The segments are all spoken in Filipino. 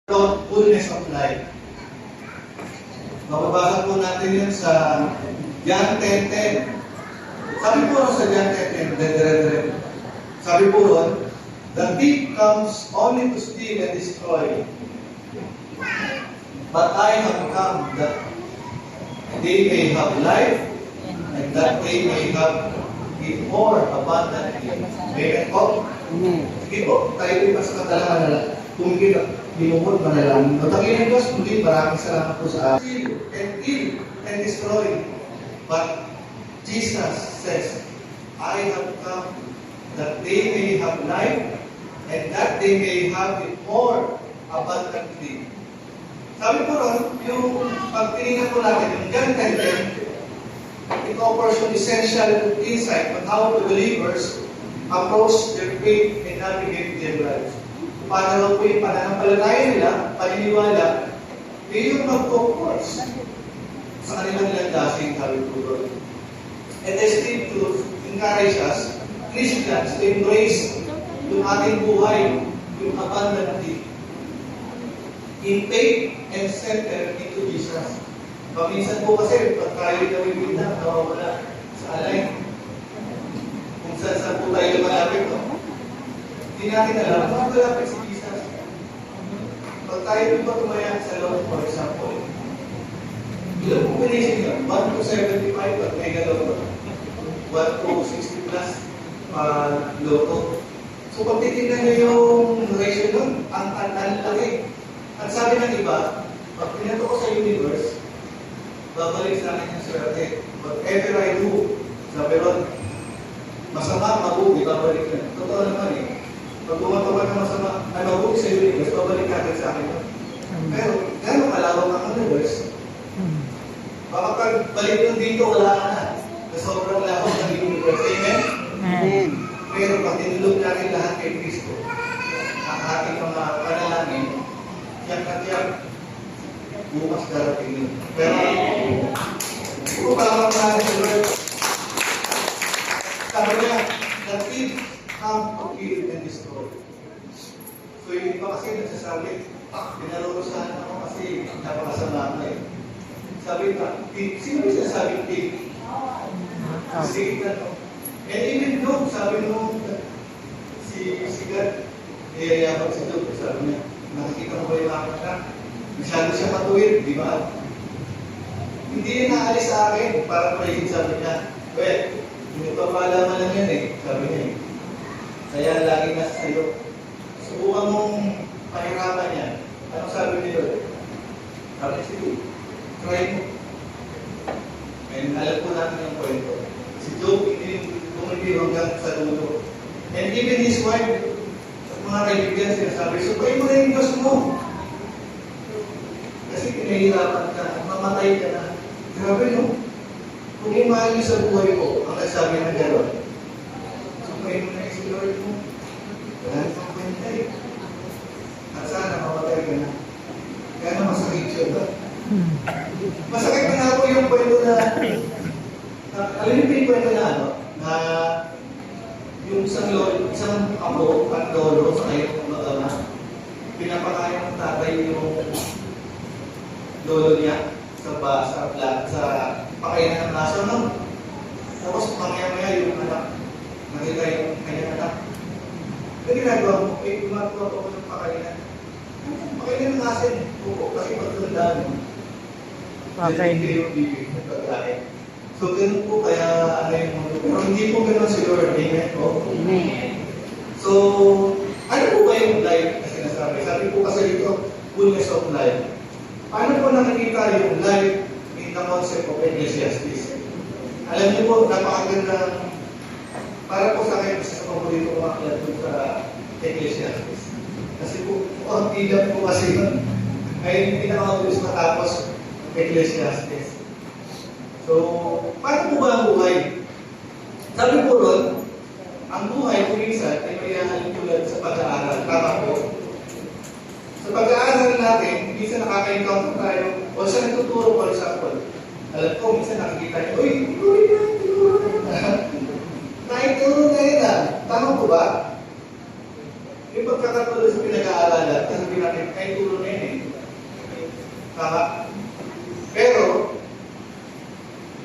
fullness of life. Mababasa po natin yun sa John 10:10. Sabi po ron sa John 10:10, sabi po ron, the thief comes only to steal and destroy. But I have come that they may have life and that they may have it more abundantly. Amen po? Sige po, tayo din pa sa katalaman na kung binukod manalangin. Matangin ng Diyos, hindi maraming salamat po sa atin. And kill and destroy. But Jesus says, I have come that they may have life and that they may have it more abundantly. Sabi po ron, yung pagtinignan po natin, yung John 10:10, it offers an essential insight on how the believers approach their faith and navigate their lives. Paano lang po yung pananampalataya nila, paniniwala, yung mag-focus sa kanilang landasing, sabi po doon. And the scriptures encourage us, Christians, to embrace yung ating buhay, yung abundantly, in faith and center into Jesus. Paminsan po kasi, pag tayo gawin na, nawawala sa alay. Kung saan po tayo malapit, no? Hindi natin alam, kung malapit si Jesus. Pag tayo po tumaya sa Lord, for example, ilan po pinisip nyo? 1 to 75, at may gano'n. 1 to 60 plus loto. So pag titignan nyo yung ratio nun, ang laki. At sabi ng iba, pag pinato ko sa universe, babalik sa akin yung swerte. Whatever I do, sabi ron, masama, mabuti, babalik na. Totoo naman eh. Pag gumagawa ng masama, ay mabuti sa universe, babalik natin sa akin. Pero, gano'ng kalawang ang universe? Baka pag balik nun dito, wala ka na. Na sobrang lawak ng universe. Amen? Amen. Pero pag tinulog natin lahat kay Kristo, ang ating mga panalangin, tiyak na tiyak, bukas darating yun. Pero, kung parang natin sa Lord, sabi niya, the thief come to kill and destroy. So yung iba kasi nagsasabi, pinarurusahan ako kasi napakasama na eh. Sabi ka, sino ba sinasabing thief? Sige ka, no? And even though, sabi mo, si God, yayabag si Job, sabi niya, nakikita mo ba yung aking masyado siya matuwid, di ba? Hindi niya naalis sa akin para praise, sabi niya. Well, hindi pa malaman lang yan eh, sabi niya eh. Kaya lagi nasa sa'yo. Subukan mong pahirapan yan. Ano sabi niyo? Sabi sige, try mo. And alam po natin yung kwento. Si Job, hindi hanggang sa dulo. And even his wife, mga kaibigan sinasabi, subayin mo na yung Diyos mo. Kasi pinahirapan ka, mamatay ka na. Grabe no? Kung imahal niyo sa buhay ko, ang nagsabi na gano'n, subayin mo na yung si Lord mo. Wala kang kwentay. At sana mamatay ka na. Kaya na masakit yun ba? Masakit na nga po yung kwento na alam niyo yung kwento na ano? Na yung isang amo at lolo sa kayong mag-ama, pinapakain ng tatay yung lolo niya sa pakainan ng aso, no? Tapos mamaya-maya yung anak, nakita yung kanyang anak. Ano ginagawa mo? Gumagawa ko ng pakainan. Pakainan ng asin, buko, kasi magtundaan mo. Hindi yung bibig ng pagkain. So, ganun po kaya ano yung mundo. Pero hindi po ganun si Lord. Amen po? Amen. So, ano po ba yung life na sinasabi? Sabi po kasi dito, fullness of life. Paano po nakikita yung life in the concept of Ecclesiastes? Alam niyo po, napakaganda para po sa akin, isa sa paborito ko makakilad po sa Ecclesiastes. Kasi po, ang ilang po kasi yun, ay pinakamabilis matapos Ecclesiastes. So, paano po ba ang buhay? Sabi po ron, ang buhay po minsan ay mayahalin tulad sa pag-aaral. Tama po. Sa pag-aaral natin, minsan nakaka-encounter tayo, o sa nagtuturo, for example, alam ko, minsan nakikita niyo, uy, tinuro na. Naituro na yun ah. Tama po ba? Yung pagkakatulad sa pinag-aaralan, kasi natin, ay tulong na yun eh. Tama? Pero,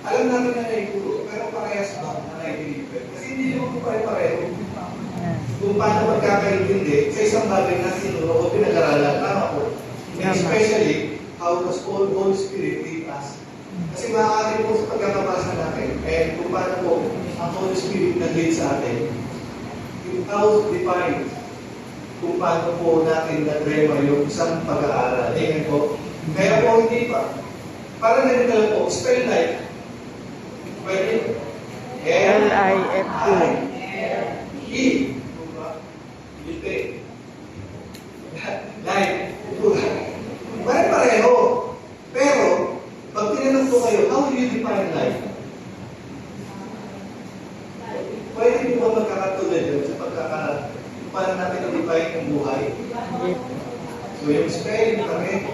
alam natin na naituro, pero parehas ba na naitilipan? Kasi hindi naman po pare-pareho. Kung paano magkakaintindi sa isang bagay na sinuro o pinag-aralan, tama po. Especially, how does Holy Spirit lead us? Kasi maaari po sa pagkakabasa natin, and kung paano po ang Holy Spirit nag-lead sa atin, without define kung paano po natin nag-rema yung isang pag-aaral. Tingnan po. Kaya po hindi pa. Parang ganito lang po, spell like, pwede. L-I-F-E. E. Lipe. Like. Pare-pareho. Pero, pag tinanong po kayo, how do you define life? Pwede po ba magkakatulad yun sa paano natin i-define yung buhay? So, yung spelling kami.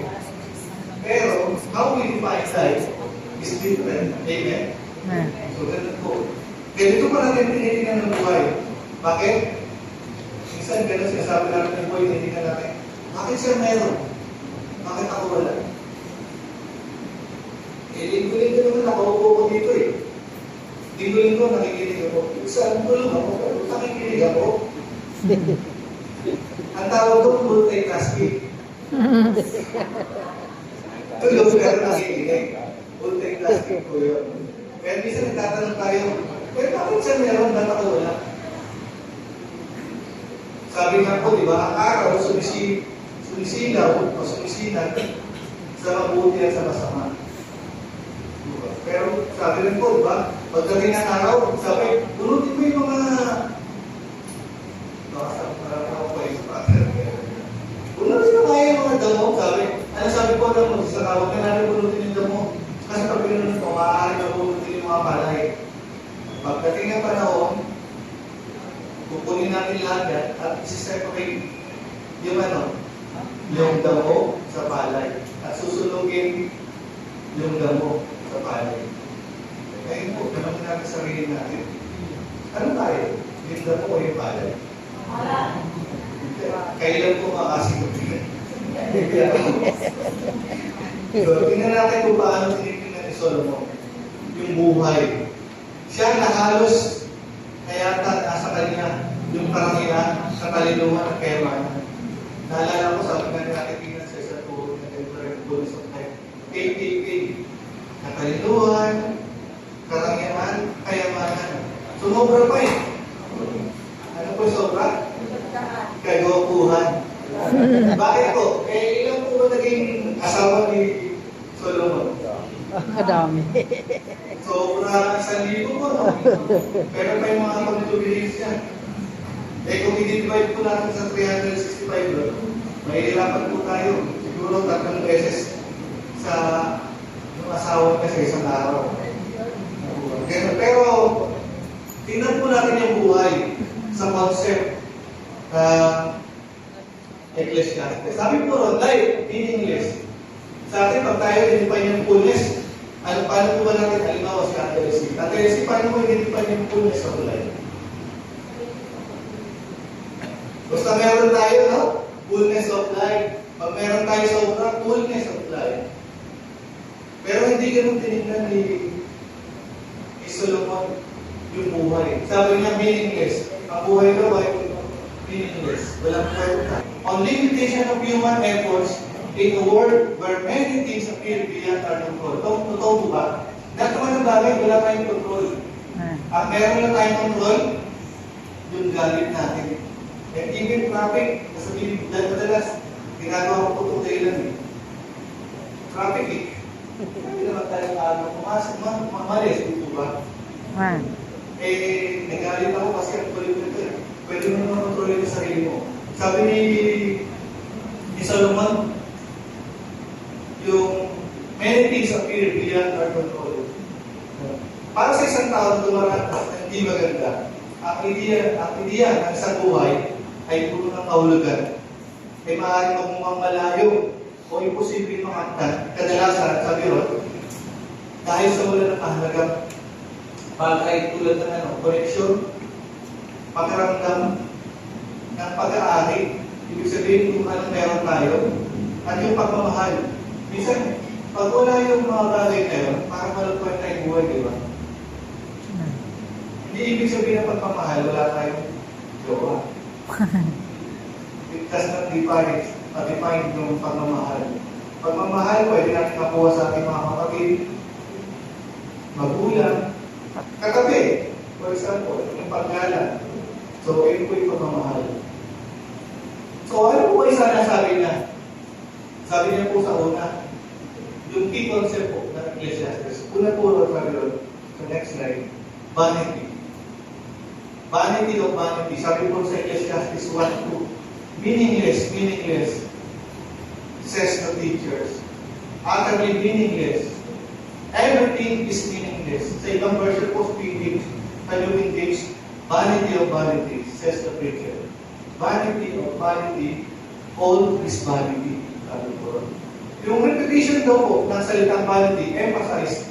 Pero, how we define life is different. Amen? So, ganun po. Ganito pa natin tinitingnan ng buhay. Bakit? Minsan ganun sinasabi natin ng buhay, tinitingnan natin. Bakit siya meron? Bakit ako wala? Linggo-linggo naman nakaupo ko dito eh. Linggo-linggo nakikinig ako. Saan tulong ako? Pero nakikinig ako. Ang tawag doon, multitasking. Tulong pero nakikinig. Multitasking po yun. Kaya minsan nagtatanong tayo, pero bakit siya meron? Ba't ako wala? Sabi nga po, di ba, ang araw sumisilaw o sumisinan sa mabuti at sa masama. Pero sabi rin po, di ba, pagdating ng araw, sabi, unutin mo yung mga unutin mo kaya yung mga damo, sabi. Ano sabi po ng magsasaka, huwag na natin unutin yung damo. Kasi pag pinunod mo, maaari na unutin yung mga palay. Pagdating ng panahon, kukunin natin lahat yan at isi-separate yung damo sa palay. At susunugin yung damo sa palay. Kaya po, naman natin sarili natin. Ano tayo? Yung damo o yung palay? Kailan po makasigot yun? So, tingnan natin kung paano tinitingnan ni Solomon yung buhay. Siya na halos kayata nasa kanya yung karangilan sa kaluluhan at kayamanan. Naalala ko, sabi nga natin tingnan sa isang turo na Temporary Goals of Life. KKK. Na kaluluhan, karangilan, kayamanan. Sumobra pa eh. Ano po yung sobra? Kagopuhan. Bakit po? Ilang po ba naging asawa ni Solomon? Madami. Sobra 1,000 po, no? Pero may mga pag-tubilis yan. Kung i-divide po natin sa 365 doon, mahihirapan po tayo. Siguro 3 beses sa yung asawa niya sa isang araw. Pero, tingnan po natin yung buhay sa concept Ecclesiastes. Sabi po ron, life, meaningless. Sa atin, pag tayo i-define yung fullness, paano po ba natin, halimbawa si Ate Leslie? Ate Leslie, paano mo i-define yung fullness of life? Basta meron tayo, no? Fullness of life. Pag meron tayo sobra, fullness of life. Pero hindi ganun tinignan ni Solomon yung buhay. Sabi niya, meaningless. Ang buhay daw ay meaningless. Walang kwenta. On limitation of human efforts in a world where many things appear beyond our control. Totoo po ba? Lahat naman ng bagay, wala tayong control. At meron lang tayong control, yung galit natin. And even traffic, sabihin, madalas, ginagawa ko itong dahilan eh. Traffic eh. Hindi naman tayo pumasok, mamalis, dito ba? Nagalit ako kasi ang kulit nito eh. Pwede mo naman kontrolin yung sarili mo. Sabi ni Solomon, yung many things appear beyond our control. Para sa isang tao dumaratas na hindi maganda, ang ideya ng isang buhay ay puro ng kahulugan. Ay maaaring magmukhang malayo o imposibleng makakita. Kadalasan, sabi ron, dahil sa wala ng kahalagang bagay tulad ng koneksyon, pagkaramdam ng pag-aari, Ibig sabihin kung ano meron tayo, at yung pagmamahal. Minsan, pag wala yung mga bagay na yun, parang malagpuan tayong buhay, di ba? Hindi ibig sabihin ng pagmamahal, wala tayong jowa. It does not define yung pagmamahal. Pagmamahal, pwede natin makuha sa ating mga kapatid, magulang, katabi. For example, yung paggalang. So, yun po yung pagmamahal. So, ano po isa na sabi niya? Sabi niya po sa una, yung key concept po ng Ecclesiastes. Una po, sabi doon, sa next slide, vanity. Vanity of vanity. Sabi po sa Ecclesiastes 1:2, meaningless, meaningless, says the teachers. Utterly meaningless. Everything is meaningless. Sa ibang version po, speaking, New James, vanity of vanity, says the preacher. Vanity of vanity, all is vanity. Sabi po. Yung repetition daw po ng salitang vanity emphasize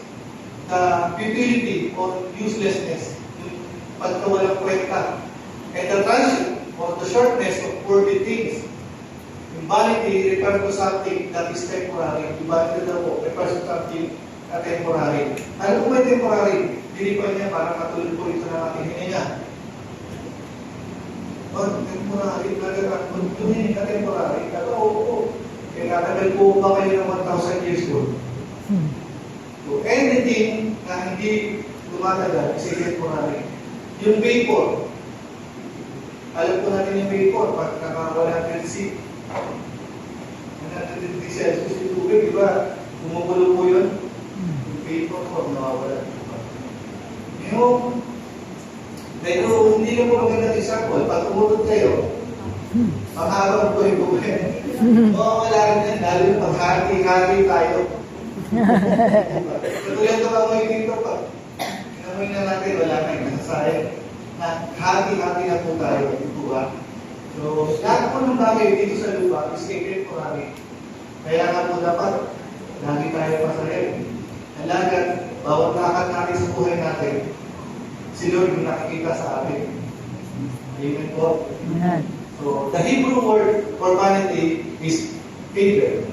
the futility or uselessness, yung pagkawalang kwenta, and the transit or the shortness of worldly things. Yung vanity refers to something that is temporary. Yung vanity daw po refers to something na temporary. Ano kung may temporary? Dilipan niya parang katulad po ito ng ating hininga. Temporary, talaga, yung hininga temporary. Kaya oo. Kaya katagal po ba kayo ng 1,000 years old? So, anything na hindi tumatagal is temporary. Yung vapor, alam po natin yung vapor, pag nakawala ng C, 100 degrees Celsius yung tubig, di ba? Bumubulo po yun. Yung vapor po, nawawala. Pero hindi na po magandang example. Pag umutod kayo, panghabang po yung buhay. Wala rin yan, lalo yung paghati-hati tayo. Katulad ito amoy dito pa. Inamoy na natin, wala na yung nasasayang. Hati-hati na po tayo, ito ba? So, lahat po ng bagay dito sa lupa is temporary. Kaya nga po dapat, lagi tayo masaya. Alagat, bawat lakad natin sa buhay natin, si Lord yung nakikita sa atin. Amen po. So, the Hebrew word for vanity is heaven.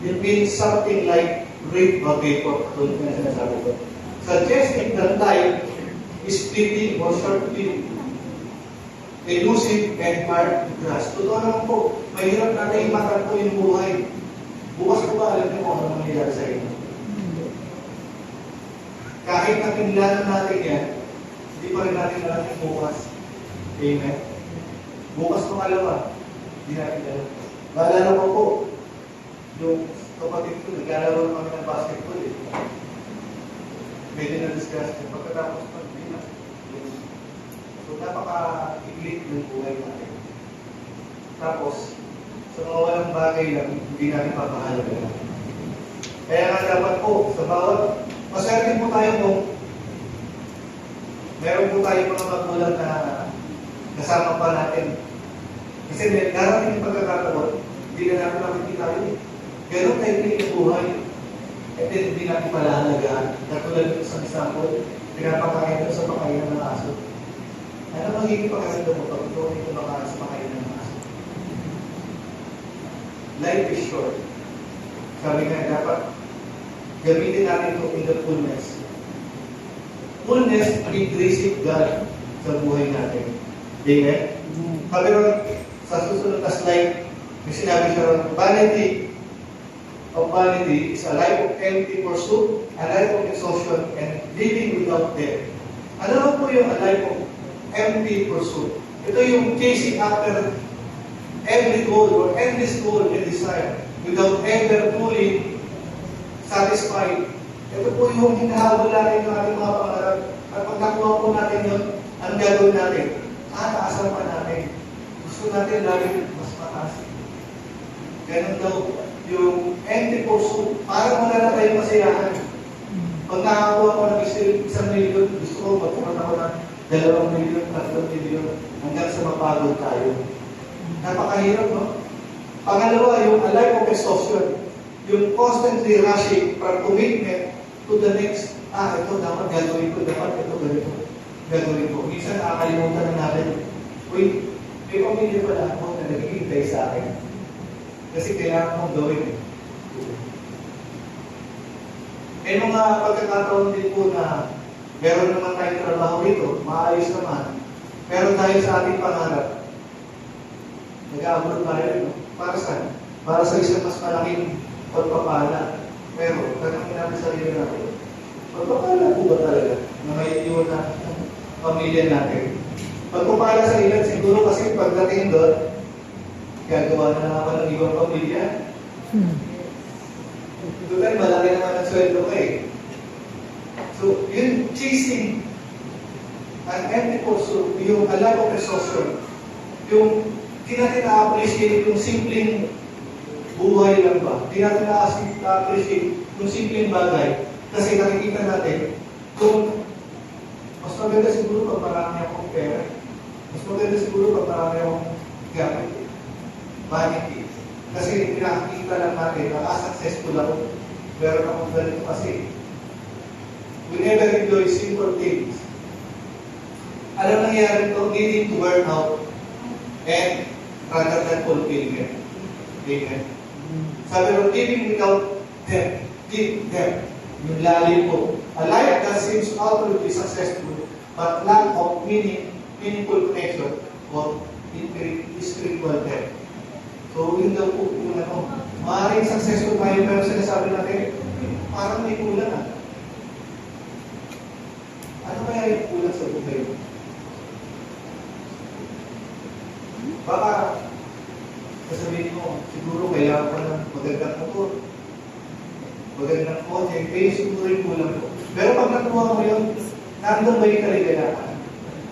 It means something like great vapor. Tulad na sinasabi ko. Suggesting that life is fleeting or short-lived, elusive and hard to grasp. Totoo naman po, mahirap natin imatanto yung buhay. Bukas ko ba alam niyo kung ano nangyayari sa inyo? Kahit na pinlanan natin yan, hindi pa rin natin alam yung bukas. Amen. Bukas pangalawa, hindi natin alam. Maalala ko po, yung kapatid ko, naglalaro kami ng basketball eh. Medyo na-discuss yung pagkatapos pag-bina. So, napaka-iglit ng buhay natin. Tapos, sa mga walang bagay lang, hindi natin papahalaga. Kaya nga dapat po, sa bawat maswerte po tayo kung meron po tayo mga magulang na kasama pa natin. Kasi darating yung pagkakataon, hindi na natin makikita yun. Ganon tayo yung buhay. At then, hindi natin palahalagaan. Katulad yung isang example, pinapakain sa pakain ng aso. Ano magiging pagkakita mo pag ito ay kumakain sa pakain ng aso? Life is short. Sabi nga, dapat gamitin natin ito in the fullness. Fullness, increasing God sa buhay natin. Amen? Sabi ron, sa susunod na slide, may sinabi siya ron, vanity of vanity is a life of empty pursuit, a life of exhaustion, and living without death. Ano po yung a life of empty pursuit? Ito yung chasing after every goal or endless goal and desire without ever fully satisfied. Ito po yung hinahabol natin ng ating mga pangarap. At pag nakuha po natin yun, ang gagawin natin, taasan pa natin. Gusto natin lagi mas mataas. Ganun daw yung empty pursuit. Parang wala na tayong masayahan. Pag nakakuha ko ng 1 milyon, gusto ko magkaroon ako ng 2 milyon, 3 milyon, hanggang sa mapagod tayo. Napakahirap, no? Pangalawa, yung a life of exhaustion. Yung constantly rushing from commitment to the next. Ito dapat gagawin ko, dapat ito gagawin ko. Minsan nakakalimutan na natin. Uy, may pamilya pala ako na na naghihintay sa akin. Kasi kailangan mong gawin eh. May mga pagkakataon din po na meron naman tayong trabaho dito, maayos naman. Pero dahil sa ating pangarap, nag-aabot tayo, no? Para saan? Para sa isang mas malaking pagpapala. Pero, tanongin natin sa sarili natin, pagpapala po ba talaga na may iwan na pamilya natin? Pagpapala sa ilan siguro kasi pagdating doon, gagawa na naman ng ibang pamilya. Total, malaki naman ang sweldo ko eh. So, yun, chasing an empty pursuit, yung a lack of exhaustion, yung di natin na-appreciate yung simpleng buhay lang ba? Di natin na-appreciate yung simpleng bagay. Kasi nakikita natin, kung mas maganda siguro pag marami akong pera, mas maganda siguro pag marami akong gamit, vanity. Kasi pinakikita lang natin na successful ako. Meron akong ganito kasi. We never enjoy simple things. Alam nangyari ito, leading to burnout and rather than fulfillment. Amen. Sabi mo, living without depth, deep depth, yung lalim po. A life that seems outwardly successful but lack of meaningful connection or spiritual depth. So, yun daw po yung maaaring successful tayo pero sinasabi natin, parang may kulang ah. Ano kaya yung kulang sa buhay mo? Baka, sasabihin mo, siguro kailangan pa ng magandang motor, magandang kotse, kaya siguro yung kulang mo. Pero pag nakuha mo yun, nandun ba yung kaligayahan?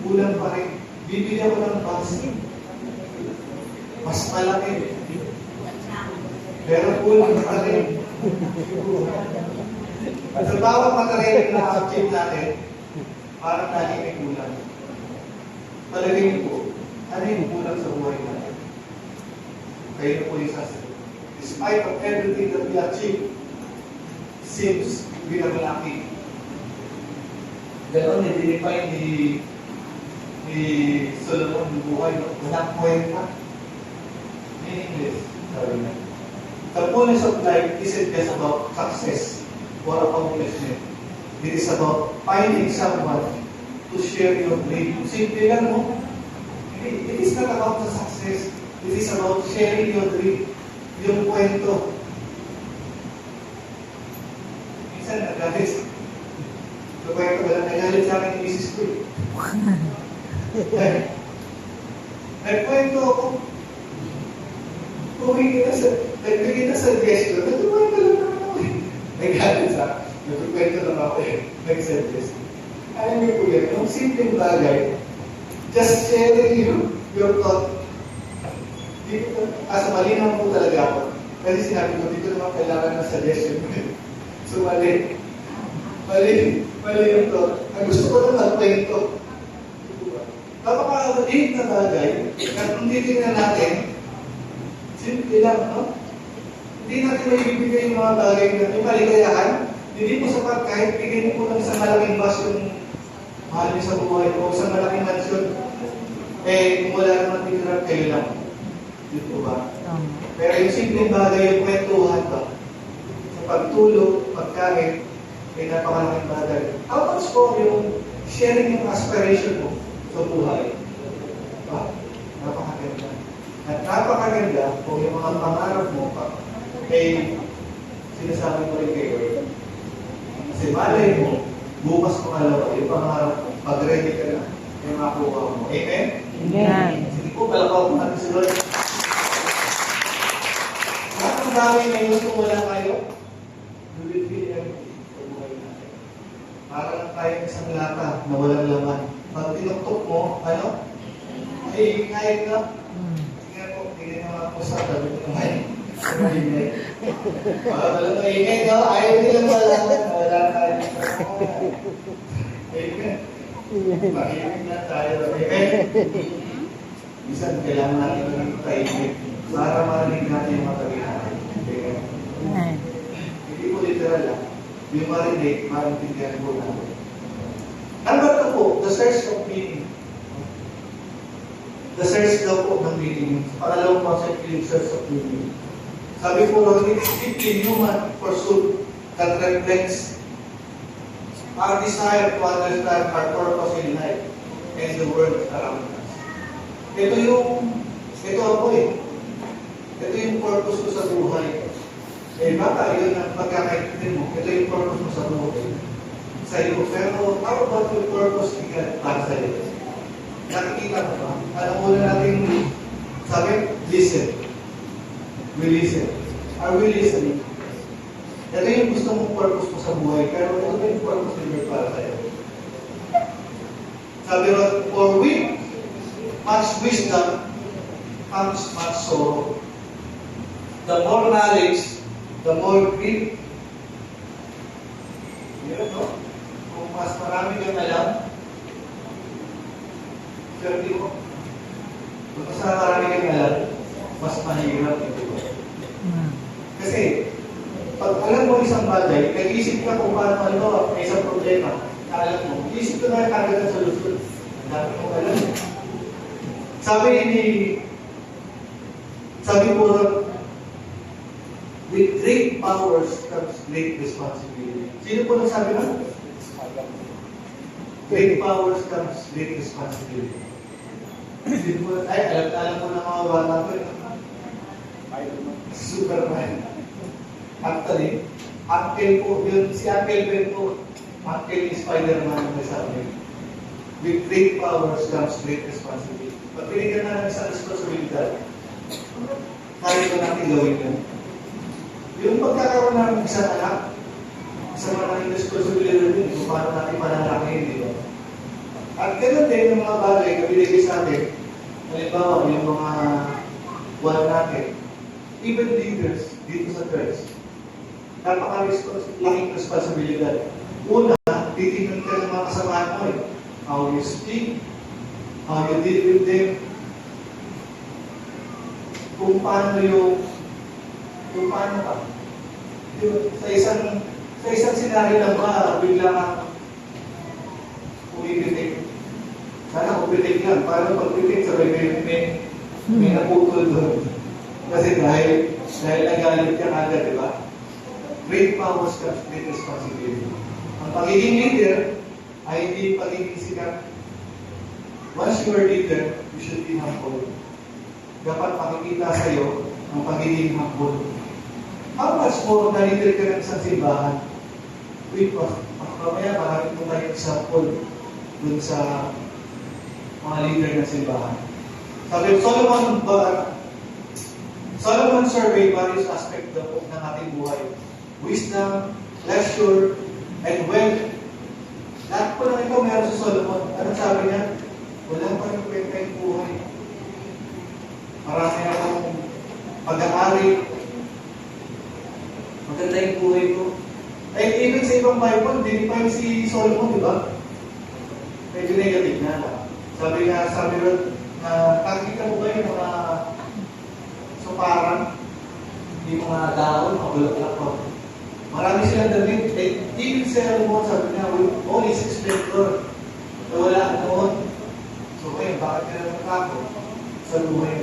Kulang pa rin. Bibili ako ng bus. Mas malaki. Pero kulang pa rin. Sa bawat material na na-achieve natin, parang lagi may kulang. Palagay po, ano yung kulang sa buhay natin? Kayo po yung sasabi. Despite of everything that we achieve, seems we are lacking. Ganon, i-define ni Solomon yung buhay, no? Walang kwenta. Meaningless, sabi na. The fullness of life isn't just about success or accomplishment. It is about finding someone to share your dream. Simple lang, no? It is not about the success. It is about sharing your dream. Yung kwento. Minsan, nagalit. Yung kwento, walang nagalit sa akin ni Mrs. Quick. Nagkwento ako. Nagbigay na suggestion. Nagkwento lang naman ako eh. Nagalit sa akin. Nagkwento lang ako eh. Nag-suggest. Alam niyo po yan, yung simpleng bagay, just sharing your thought. Malinaw po talaga ako. Kasi sinabi ko, dito naman kailangan ng suggestion. So, mali yung thought. Ang gusto ko lang magkwento. Napaka-deep na bagay, at kung titignan natin, simple lang, no? Hindi natin may bibigay yung mga bagay na yung kaligayahan, hindi po sapat kahit bigay mo po ng isang malaking bus yung mahal niyo sa buhay o isang malaking mansyon, kung wala naman titira, kayo lang. Dito po ba? Pero yung simpleng bagay, yung kwentuhan ba? Sa pagtulog, pagkain, ay napakalaking bagay. How much po yung sharing yung aspiration mo sa buhay? Napakaganda. At napakaganda kung yung mga pangarap mo sinasabi ko rin kayo. Kasi malay mo, bukas pangalawa, yung pangarap mo, pag-ready ka na, yung makuha mo. Amen? Amen. Sige po, palapaw po natin si Lord. Lahat ng bagay na gusto mo lang kayo, you will feel empty sa buhay natin. Para lang tayo isang lata na walang laman. Pag tinuktok mo, ay kahit na, sige po, hindi na mga pusa, sabi ko naman. Walang maingay, no? Ayaw nilang wala tayo. Amen. Makinig na tayo. Amen. Minsan, kailangan natin ng tahimik para marinig natin yung mga tabi natin. Amen. Hindi po literal lang. Yung marinig, marintindihan po natin. Number 2 po, the search of meaning. The search daw po ng meaning. Pangalawang concept yung search of meaning. Sabi po lang, it's deeply human pursuit that reflects our desire to understand our purpose in life and the world around us. Ito ako eh. Ito yung purpose ko sa buhay. Eh, baka yun ang pagkakaintindi mo. Ito yung purpose mo sa buhay. Sa iyo. Pero, how about yung purpose ni God para sa iyo? Nakikita mo ba? Alam mo na natin, sabi, listen. We listen. Are we listening? Ito yung gusto mong purpose mo sa buhay, pero ito yung purpose ni God para sa iyo. Sabi ron, for with much wisdom comes much sorrow. The more knowledge, the more grief. Yun, no? Kung mas marami kang alam, swerte mo. Kung mas marami kang alam, mas mahirap ito. Kasi, pag alam mo isang bagay, nag-iisip ka kung paano may isang problema, na alam mo, isip ko na kagad ang solusyon. Ang dami mong alam. Sabi po, with great powers comes great responsibility. Sino po nagsabi na? Great powers comes great responsibility. Sino po, alam mo na mga bata ko, Superman. Actually, Uncle po, yun, si Uncle Ben po, Uncle ni Spider-Man ang nagsabi. With great powers comes great responsibility. Pag pinigyan na ng isang responsibilidad, kaya ko natin gawin yun. Yung pagkakaroon namin ng isang anak, isang malaking responsibilidad din kung paano natin panalangin, di ba? At ganoon din yung mga bagay na binigay sa atin, halimbawa yung mga wala natin, even leaders dito sa church, napaka-laking responsibilidad. Una, titignan ka ng mga kasamahan mo eh. How you speak, how you deal with them, kung paano ka. Sa isang senaryo lang ba, bigla kang umipitik. Sana umipitik lang. Para pag-pitik, sabay may naputol doon. Kasi dahil nagalit ka agad, di ba? Great powers comes great responsibility. Ang pagiging leader ay hindi pagiging sikat. Once you are leader, you should be humble. Dapat makikita sa iyo ang pagiging humble. How much more na leader ka ng isang simbahan? Mamaya maraming po tayong example dun sa mga leader ng simbahan. Sabi, Solomon surveyed various aspects ng ating buhay. Wisdom, leisure, and wealth. Lahat po ng ito meron sa Solomon. Anong sabi niya? Walang pag-kwenta yung buhay. Marami akong pag-aari. Maganda yung buhay ko. Ay, even sa ibang Bible, hindi pa yung si Solomon, di ba? Medyo negative na. Sabi rin, nakikita mo ba yung mga suparan, yung mga dahon, mga bulaklak ko. Marami silang damit. Even sa Solomon, sabi niya, only 6 splendor. So, wala noon. So, ngayon, bakit ka naman ako sa buhay?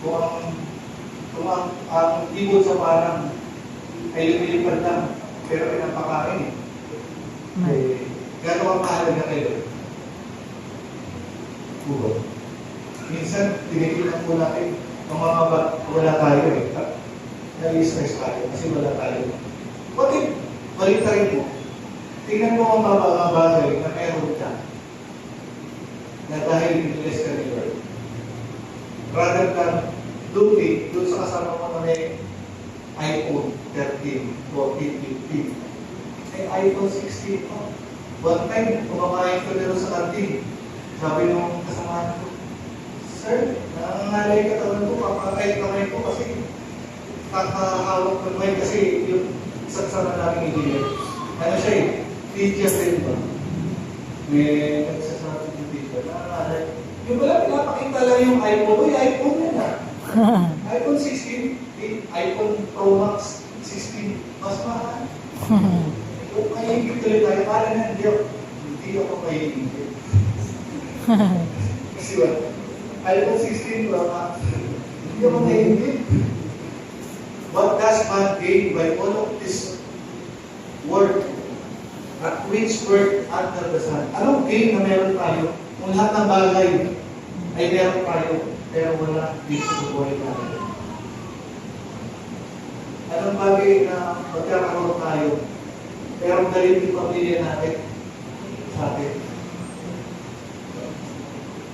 Kung ang ibon sa parang ay lumilipad lang, pero pinapakain eh. Gano'n ang mahalaga kayo? Bubo. Minsan, tinigilan po natin ang mga wala tayo eh. Na-stress tayo kasi wala tayo. Bakit? Balik tayo mo. Tingnan mo ang mga bagay na meron ka na dahil in-bless ka ni Lord. Rather than doon sa kasama mo na may iPhone 13, 14, 15. May iPhone 16 po. One time, kumakain ko nila sa kantin. Sabi nung kasamahan ko, Sir, nangangalay katawan ko, papakay kamay ko kasi kakahawak ko naman kasi yung isang sama namin engineer. Ano siya eh? Teacher rin ba? May nagsasabi yung teacher. Nangangalay. Yung pala, pinapakita lang yung iPhone. Uy, iPhone yan ah. iPhone 16, iPhone Pro Max 16, mas mahal. Kung mahihigit tuloy tayo, parang hindi ako mahihigit. Kasi ba? iPhone 16 Pro Max. Hindi ako naiinip. What does man gain by all of this work? At which work under the sun? Anong gain na meron tayo kung lahat ng bagay ay meron tayo pero wala dito sa buhay natin? Anong bagay na magkakaroon tayo pero galit yung pamilya natin sa atin?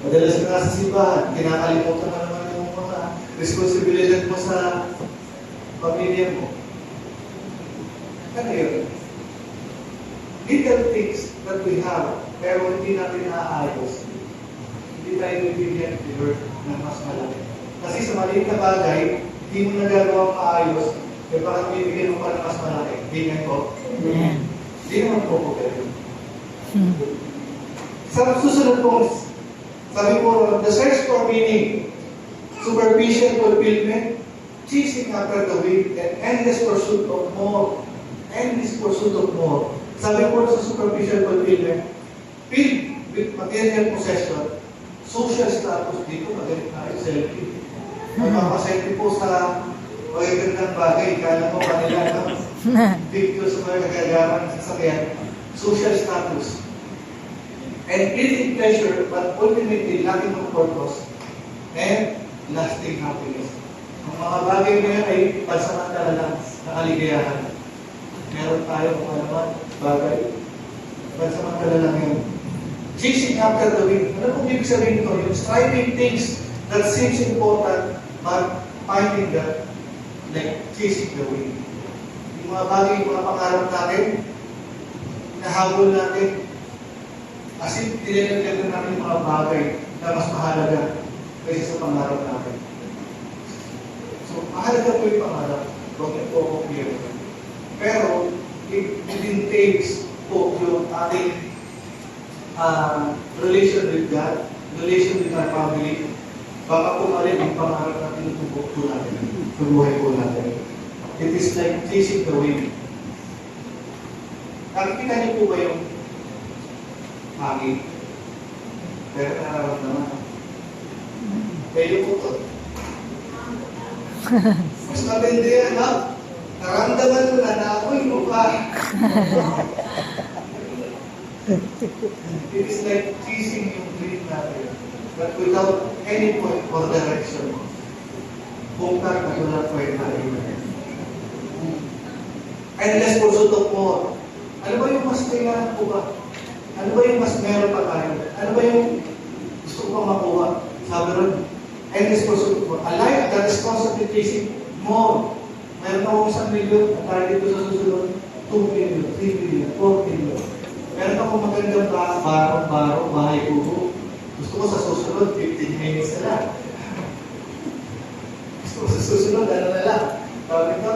Madalas ka sa simbahan, kinakalimutan mo naman yung mga responsibilidad mo sa pamilya mo. Ano yun? Little things that we have, pero hindi natin naaayos. Hindi tayo bibigyan ni Lord ng mas malaki. Kasi sa maliit na bagay, hindi mo nagagawa maayos, kaya parang bibigyan mo pa ng mas malaki. Hindi nga po. Hindi naman po po ganun. Sa susunod po, sabi po, the search for meaning, superficial fulfillment, chasing after the wind, and endless pursuit of more. Endless pursuit of more. Sabi po sa superficial fulfillment, filled with material possession, social status, dito magaling tayo selfie. Magpapaselfie po sa magagandang bagay, kala mo kanila, no? Picture sa mga nagagawa ng sasakyan, social status. And fleeting pleasure, but ultimately lacking of purpose and lasting happiness. Ang mga bagay na yan ay pansamantala lang na kaligayahan. Meron tayo kung ano man bagay. Pansamantala lang yun. Chasing after the wind. Ano kung ibig sabihin ito? Yung striving things that seems important but finding that like chasing the wind. Yung mga bagay, yung mga pangarap natin, nahabol natin, as in, tinilagyan natin yung mga bagay na mas mahalaga kaysa sa pangarap natin. So, mahalaga po yung pangarap. Huwag niyo po ako clear. Pero, it entails po yung ating relation with God, relation with our family. Baka po mali yung pangarap natin yung tubok po natin, sa buhay po natin. It is like chasing the wind. Nakikita niyo po ba yung hangin? Pero nararamdaman. Pwede po ito. Mas mabindi yan, ha? Naramdaman mo na naamoy mo pa. It is like chasing yung dream natin, but without any point or direction. Bungkag na wala pwede natin. Endless pursuit of more. Ano ba yung mas kailangan po ba? Ano ba yung mas meron pa tayo? Ano ba yung gusto ko pang makuha? Sabi rin, endless pursuit of more. A life that is constantly chasing more. Meron akong 1 million, at target ko sa susunod, 2 million, 3 million, 4 million. Meron akong magandang baro, bahay kubo. Gusto ko sa susunod, 15 minutes na lang. Gusto ko sa susunod, ano na lang. Sabi ko,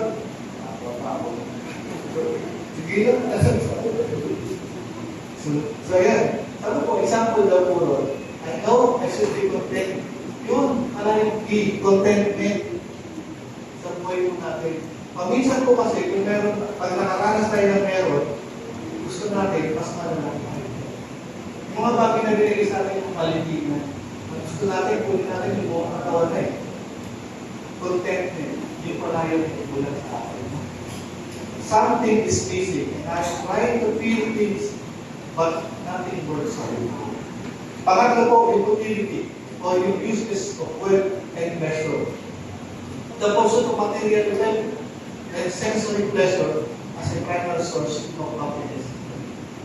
sige lang, nasa So yan. Sabi po, example daw po ron, I know I should be content. Yun, yung key, contentment sa buhay po natin. Paminsan po kasi, kung meron, pag nakaranas tayo ng meron, gusto natin, mas malalaki tayo. Yung mga bagay na binigay sa atin yung malitignan. Gusto natin, kunin natin yung buong katawan na eh. Contentment, yung pala yung bulan sa atin. Something is missing, and I'm trying to feel things, but nothing works out. Pangatlo po, yung utility, or yung useless of wealth and measure. The pursuit of material wealth and sensory pleasure as a primary source of